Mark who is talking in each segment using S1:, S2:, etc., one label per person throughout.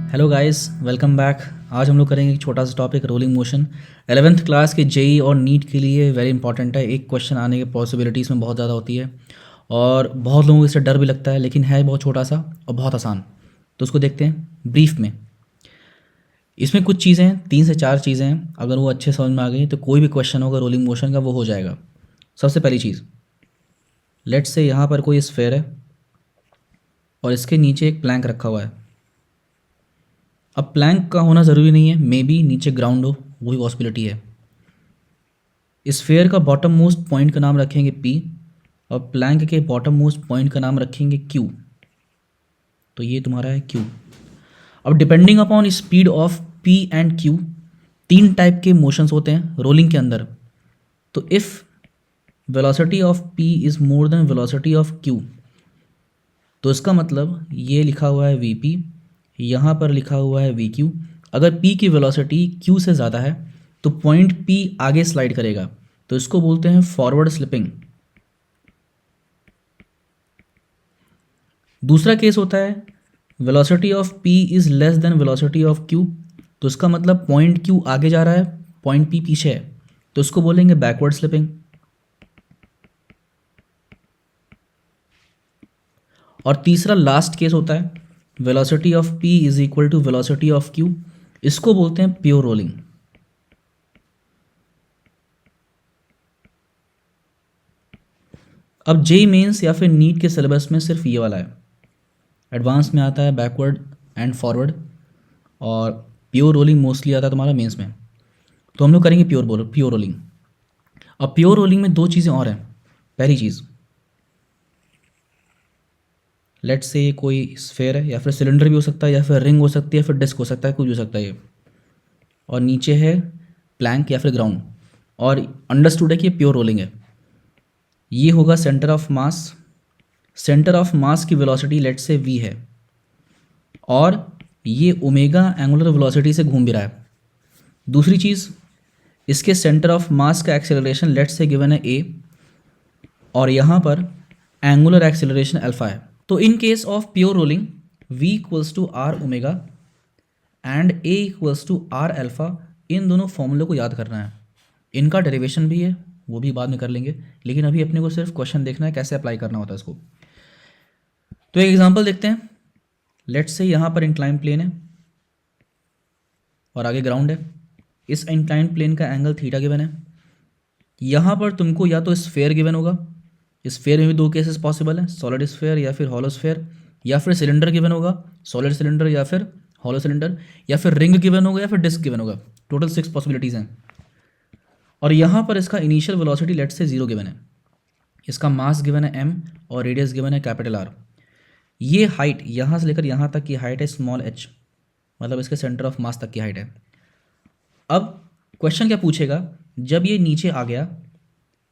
S1: Hello guys, welcome back. आज हम लोग करेंगे एक छोटा सा topic, rolling motion. 11th class के जेई और नीट के लिए वेरी इंपॉर्टेंट है। एक क्वेश्चन आने की पॉसिबिलिटीज़ में बहुत ज़्यादा होती है और बहुत लोगों को इससे डर भी लगता है, लेकिन है बहुत छोटा सा और बहुत आसान। तो उसको देखते हैं ब्रीफ में। इसमें कुछ चीज़ें हैं, 3 से 4 चीज़ें हैं। अगर वो अच्छे समझ में आ गई तो कोई भी क्वेश्चन होगा रोलिंग मोशन का वो हो जाएगा। सबसे पहली चीज़, लेट्स से यहाँ पर कोई स्फेयर है और इसके नीचे एक प्लैंक रखा हुआ है। अब प्लैंक का होना ज़रूरी नहीं है, मे बी नीचे ग्राउंड हो, वो भी पॉसिबिलिटी है। स्फेयर का बॉटम मोस्ट पॉइंट का नाम रखेंगे P और प्लैंक के बॉटम मोस्ट पॉइंट का नाम रखेंगे Q। तो ये तुम्हारा है Q। अब depending upon speed of P and Q, 3 type के मोशंस होते हैं रोलिंग के अंदर। तो if velocity of P is more than velocity of Q, तो इसका मतलब ये लिखा हुआ है VP, यहाँ पर लिखा हुआ है VQ। अगर P की वेलोसिटी Q से ज़्यादा है तो पॉइंट P आगे स्लाइड करेगा, तो इसको बोलते हैं फॉरवर्ड स्लिपिंग। दूसरा केस होता है velocity of P is less than velocity of Q, तो इसका मतलब पॉइंट Q आगे जा रहा है, पॉइंट P पीछे है, तो इसको बोलेंगे बैकवर्ड स्लिपिंग। और तीसरा लास्ट केस होता है velocity of P is equal to velocity of Q, इसको बोलते हैं प्योर रोलिंग। अब जेई मेंस या फिर नीट के सिलेबस में सिर्फ ये वाला है, एडवांस में आता है बैकवर्ड एंड फॉरवर्ड, और प्योर रोलिंग मोस्टली आता है तुम्हारा मेंस में। तो हम लोग करेंगे प्योर रोलिंग। अब प्योर रोलिंग में 2 चीज़ें और हैं। पहली चीज़, लेट्स से कोई स्फेयर है, या फिर सिलेंडर भी हो सकता है, या फिर रिंग हो सकती है, या फिर डिस्क हो सकता है, कुछ भी हो सकता है ये, और नीचे है प्लैंक या फिर ग्राउंड, और अंडरस्टूड है कि ये प्योर रोलिंग है। ये होगा centre of mass. Centre of mass की वेलोसिटी लेट से v है, और ये ओमेगा एंगुलर वेलोसिटी से घूम भी रहा है। दूसरी चीज़, इसके सेंटर ऑफ मास का एक्सेलरेशन लेट से गिवन है a, और यहाँ पर एंगुलर एक्सेलरेशन अल्फा है। तो in case of pure rolling v equals to r omega and a equals to r alpha, इन दोनों फॉर्मूले को याद करना है। इनका डेरिवेशन भी है, वो भी बाद में कर लेंगे, लेकिन अभी अपने को सिर्फ क्वेश्चन देखना है कैसे अप्लाई करना होता है इसको। तो एक एग्जांपल देखते हैं। लेट्स से यहाँ पर इंक्लाइन प्लेन है और आगे ग्राउंड है। इस इंक्लाइन प्लेन का एंगल थीटा गिवन है। यहाँ पर तुमको या तो स्फेयर गिवन होगा, स्फेयर में भी 2 केसेस पॉसिबल हैं, सॉलिड स्फेयर या फिर हॉलो स्फेयर, या फिर सिलेंडर गिवन होगा, सॉलिड सिलेंडर या फिर हॉलो सिलेंडर, या फिर रिंग गिवन होगा, या फिर डिस्क गिवन होगा। टोटल 6 पॉसिबिलिटीज़ हैं। और यहाँ पर इसका इनिशियल वेलोसिटी लेट से 0 गिवन है, इसका मास गिवन है m और रेडियस गिवन है कैपिटल R। ये हाइट यहाँ से लेकर यहाँ तक की हाइट है स्मॉल h, मतलब इसके सेंटर ऑफ मास तक की हाइट है। अब क्वेश्चन क्या पूछेगा, जब ये नीचे आ गया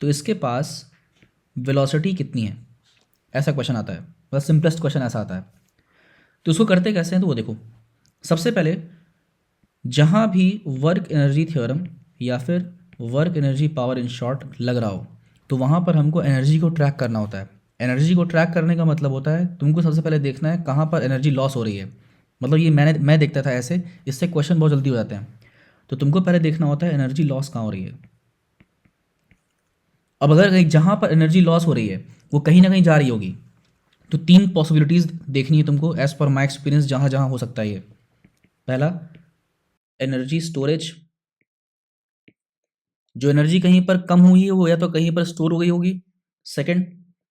S1: तो इसके पास वेलोसिटी कितनी है, ऐसा क्वेश्चन आता है। बस सिंपलेस्ट क्वेश्चन ऐसा आता है। तो उसको करते कैसे हैं, तो वो देखो। सबसे पहले जहाँ भी वर्क एनर्जी थ्योरम या फिर work energy power in short लग रहा हो, तो वहाँ पर हमको एनर्जी को ट्रैक करना होता है। एनर्जी को ट्रैक करने का मतलब होता है तुमको सबसे पहले देखना है कहाँ पर एनर्जी लॉस हो रही है। मतलब ये मैं देखता था ऐसे, इससे क्वेश्चन बहुत जल्दी हो जाते हैं। तो तुमको पहले देखना होता है एनर्जी लॉस कहाँ हो रही है। अब अगर कहीं जहाँ पर एनर्जी लॉस हो रही है वो कहीं ना कहीं जा रही होगी, तो 3 पॉसिबिलिटीज़ देखनी है तुमको एज़ पर माई एक्सपीरियंस, जहाँ जहाँ हो सकता है ये। पहला, एनर्जी स्टोरेज। जो एनर्जी कहीं पर कम हुई है वो या तो कहीं पर स्टोर हो गई होगी। सेकंड,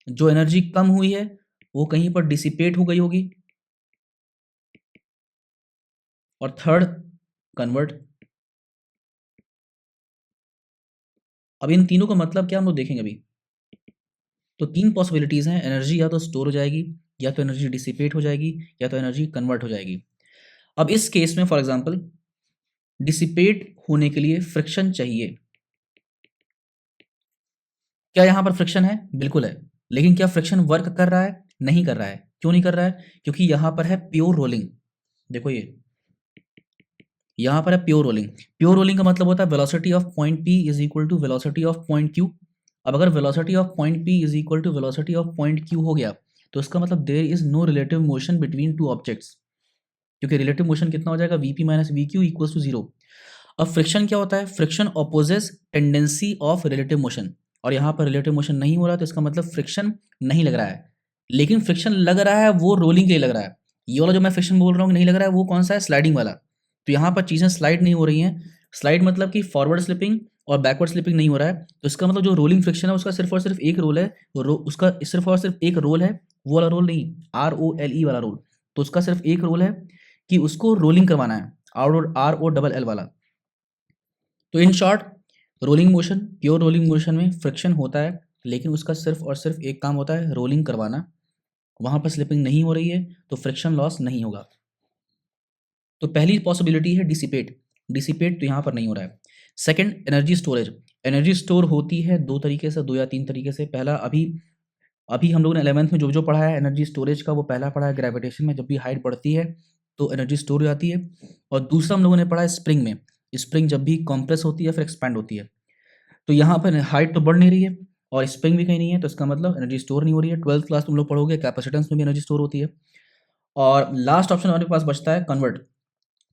S1: जो एनर्जी कम हुई है वो कहीं पर डिसिपेट हो गई होगी। और थर्ड, कन्वर्ट। अब इन तीनों का मतलब क्या हम लोग देखेंगे अभी। तो 3 पॉसिबिलिटीज़ हैं, एनर्जी या तो स्टोर हो जाएगी, या तो एनर्जी डिसिपेट हो जाएगी, या तो एनर्जी कन्वर्ट हो जाएगी। अब इस केस में फॉर एग्जांपल डिसिपेट होने के लिए फ्रिक्शन चाहिए। क्या यहाँ पर फ्रिक्शन है? बिल्कुल है। लेकिन क्या फ्रिक्शन वर्क कर रहा है? नहीं कर रहा है। क्यों नहीं कर रहा है? क्योंकि यहाँ पर है प्योर रोलिंग। देखो ये यहाँ पर है प्योर रोलिंग। प्योर रोलिंग का मतलब होता है velocity of point P is equal to velocity of point Q। अब अगर velocity of point P is equal to velocity of point Q हो गया, तो इसका मतलब there is no relative motion between 2 objects, क्योंकि रिलेटिव मोशन कितना हो जाएगा, Vp minus V Q equals to 0। अब फ्रिक्शन क्या होता है, friction opposes tendency of relative motion, और यहाँ पर रिलेटिव मोशन नहीं हो रहा तो इसका मतलब फ्रिक्शन नहीं लग रहा है। लेकिन फ्रिक्शन लग रहा है वो रोलिंग के लिए लग रहा है। ये वाला जो मैं फ्रिक्शन बोल रहा हूँ नहीं लग रहा है वो कौन सा है, स्लाइडिंग वाला। तो यहाँ पर चीज़ें स्लाइड नहीं हो रही हैं। स्लाइड मतलब कि फॉरवर्ड स्लिपिंग और बैकवर्ड स्लिपिंग नहीं हो रहा है। तो इसका मतलब जो रोलिंग फ्रिक्शन है उसका सिर्फ और सिर्फ एक रोल है, उसका सिर्फ और सिर्फ एक रोल है, वो वाला रोल नहीं, ROLE वाला रोल। तो उसका सिर्फ एक रोल है कि उसको रोलिंग करवाना है, ROLL वाला। तो in short, rolling motion, pure rolling motion में फ्रिक्शन होता है, लेकिन उसका सिर्फ और सिर्फ एक काम होता है, रोलिंग करवाना। वहां पर स्लिपिंग नहीं हो रही है तो फ्रिक्शन लॉस नहीं होगा। तो पहली पॉसिबिलिटी है डिसिपेट। डिसिपेट तो यहाँ पर नहीं हो रहा है। Second, energy storage. Energy store होती है दो तरीके से, दो या तीन तरीके से। पहला अभी अभी हम लोगों ने 11th में जो जो पढ़ा है एनर्जी स्टोरेज का, वो पहला पढ़ा है ग्रेविटेशन में, जब भी हाइट बढ़ती है तो एनर्जी स्टोर हो जाती है। और दूसरा हम लोगों ने पढ़ा है स्प्रिंग में, स्प्रिंग जब भी कॉम्प्रेस होती है फिर एक्सपैंड होती है। तो यहाँ पर हाइट तो बढ़ नहीं रही है और स्प्रिंग भी कहीं नहीं है, तो इसका मतलब एनर्जी स्टोर नहीं हो रही है। 12th क्लास तुम लोग पढ़ोगे, कैपेसिटेंस में भी एनर्जी स्टोर होती है। और लास्ट ऑप्शन हमारे पास बचता है कन्वर्ट।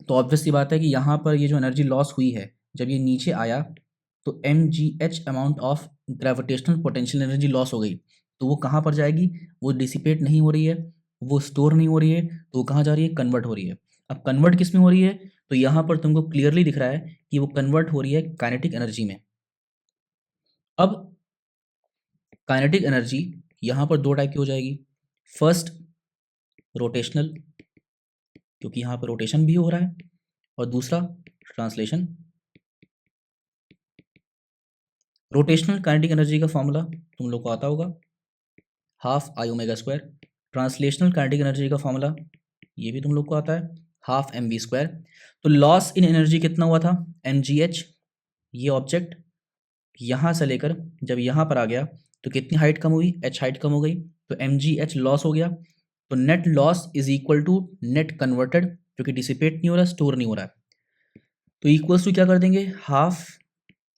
S1: तो ऑब्वियस सी बात है कि यहाँ पर ये जो एनर्जी लॉस हुई है, जब ये नीचे आया तो mgh amount of gravitational potential energy loss हो गई। तो वो कहाँ पर जाएगी, वो डिसिपेट नहीं हो रही है, वो स्टोर नहीं हो रही है, तो वो कहाँ जा रही है, कन्वर्ट हो रही है। अब कन्वर्ट किस में हो रही है, तो यहाँ पर तुमको क्लियरली दिख रहा है कि वो कन्वर्ट हो रही है काइनेटिक एनर्जी में। अब काइनेटिक एनर्जी यहाँ पर दो टाइप की हो जाएगी। फर्स्ट, रोटेशनल, क्योंकि यहाँ पर रोटेशन भी हो रहा है, और दूसरा ट्रांसलेशन। रोटेशनल काइनेटिक एनर्जी का फॉर्मूला तुम लोग को आता होगा, half I omega square. Translational kinetic energy का फॉर्मूला ये भी तुम लोग को आता है, हाफ mv स्क्वायर। तो लॉस इन एनर्जी कितना हुआ था, mgh। ये ऑब्जेक्ट यहाँ से लेकर जब यहाँ पर आ गया तो कितनी हाइट कम हुई, h हाइट कम हो गई, तो mgh लॉस हो गया। तो net loss is equal to net converted, क्योंकि डिसिपेट नहीं हो रहा, स्टोर नहीं हो रहा है, तो इक्वल्स टू क्या कर देंगे, half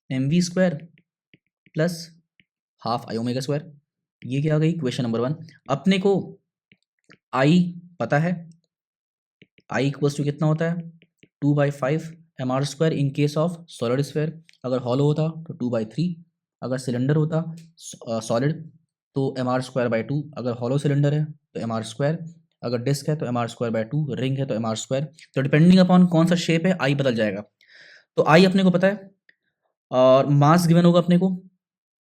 S1: mv square plus half I omega square. ये क्या आ गई, क्वेश्चन नंबर 1। अपने को आई पता है, आई इक्वल्स टू कितना होता है, 2/5 mr square in case of solid sphere. अगर हॉलो होता तो 2/3, अगर सिलेंडर होता सॉलिड तो mr स्क्वायर बाई 2, अगर हॉलो सिलेंडर है तो mr स्क्वायर, अगर डिस्क है तो mr स्क्वायर बाई 2, रिंग है तो mr स्क्वायर। तो डिपेंडिंग अपॉन कौन सा शेप है आई बदल जाएगा। तो आई अपने को पता है, और मास गिवन होगा अपने को,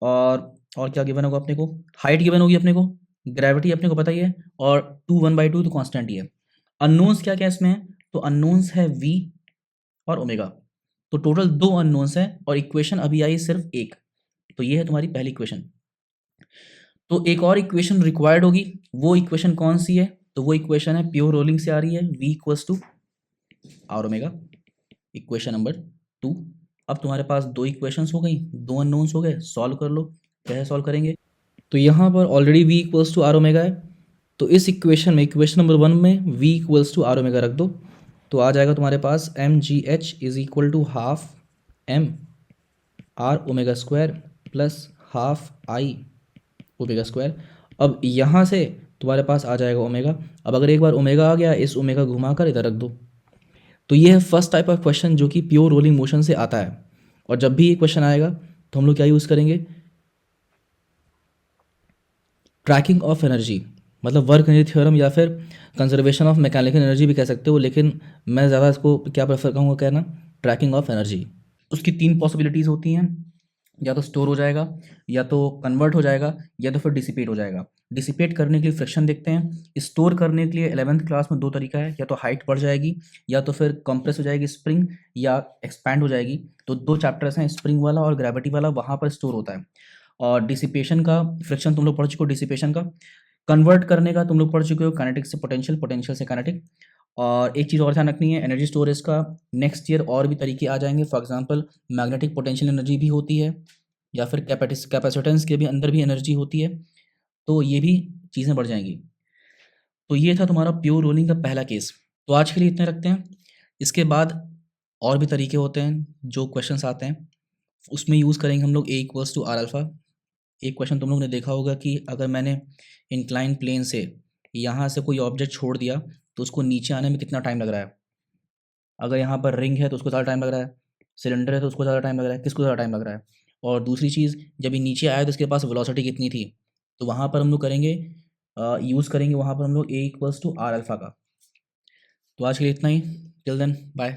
S1: और क्या गिवन होगा अपने को, हाइट गिवन होगी अपने को, ग्रेविटी अपने को पता ही है, और 1/2 तो कांस्टेंट ही है। अननोन्स क्या क्या इसमें है, तो अननोन्स है v और ओमेगा। तो टोटल 2 अननोन्स है और इक्वेशन अभी आई सिर्फ एक। तो ये है तुम्हारी पहली इक्वेशन। तो एक और इक्वेशन रिक्वायर्ड होगी, वो इक्वेशन कौन सी है, तो वो इक्वेशन है प्योर रोलिंग से आ रही है, v equals to r omega, equation number 2। अब तुम्हारे पास दो इक्वेशंस हो गई, दो अननोन्स हो गए, सॉल्व कर लो। कैसे सॉल्व करेंगे, तो यहाँ पर already v equals to r omega है, तो इस इक्वेशन में, इक्वेशन नंबर 1 में v equals to r omega रख दो, तो आ जाएगा तुम्हारे पास mgh is equal to half m r omega square plus half i omega square. अब यहाँ से तुम्हारे पास आ जाएगा ओमेगा। अब अगर एक बार ओमेगा आ गया, इस ओमेगा घुमा कर इधर रख दो। तो ये है फर्स्ट टाइप ऑफ क्वेश्चन जो कि प्योर रोलिंग मोशन से आता है। और जब भी ये क्वेश्चन आएगा तो हम लोग क्या यूज़ करेंगे, ट्रैकिंग ऑफ एनर्जी, मतलब वर्क एनर्जी थ्योरम या फिर कंजर्वेशन ऑफ मैकेनिकल एनर्जी भी कह सकते हो, लेकिन मैं ज़्यादा इसको क्या प्रेफर करूँगा कहना, ट्रैकिंग ऑफ एनर्जी। उसकी 3 पॉसिबिलिटीज़ होती हैं, या तो स्टोर हो जाएगा, या तो कन्वर्ट हो जाएगा, या तो फिर डिसिपेट हो जाएगा। डिसिपेट करने के लिए फ्रिक्शन देखते हैं, स्टोर करने के लिए 11th क्लास में 2 तरीका है, या तो हाइट बढ़ जाएगी, या तो फिर कंप्रेस हो जाएगी स्प्रिंग, या एक्सपैंड हो जाएगी। तो 2 चैप्टर्स हैं, स्प्रिंग वाला और ग्रेविटी वाला, वहाँ पर स्टोर होता है। और डिसिपेशन का, फ्रिक्शन तुम लोग पढ़ चुके हो, डिसिपेशन का। कन्वर्ट करने का तुम लोग पढ़ चुके हो, काइनेटिक से पोटेंशियल, पोटेंशियल से काइनेटिक। और एक चीज़ और ध्यान रखनी है, एनर्जी स्टोरेज का नेक्स्ट ईयर और भी तरीके आ जाएंगे। For example magnetic potential energy भी होती है, या फिर कैपेसिटेंस के भी अंदर भी एनर्जी होती है, तो ये भी चीज़ें बढ़ जाएंगी। तो ये था तुम्हारा प्योर रोलिंग का पहला केस। तो आज के लिए इतने रखते हैं। इसके बाद और भी तरीके होते हैं जो क्वेश्चंस आते हैं, उसमें यूज़ करेंगे हम लोग a equals to r alpha. एक क्वेश्चन तुम लोग ने देखा होगा कि अगर मैंने इंक्लाइन प्लेन से यहाँ से कोई ऑब्जेक्ट छोड़ दिया तो उसको नीचे आने में कितना टाइम लग रहा है। अगर यहाँ पर रिंग है तो उसको ज़्यादा टाइम लग रहा है, सिलेंडर है तो उसको ज़्यादा टाइम लग रहा है, किसको ज़्यादा टाइम लग रहा है। और दूसरी चीज़, जब ये नीचे आया तो इसके पास वेलोसिटी कितनी थी, तो वहाँ पर हम लोग करेंगे यूज़ करेंगे वहाँ पर हम लोग A = R अल्फ़ा का। तो आज के लिए इतना ही। Till then bye.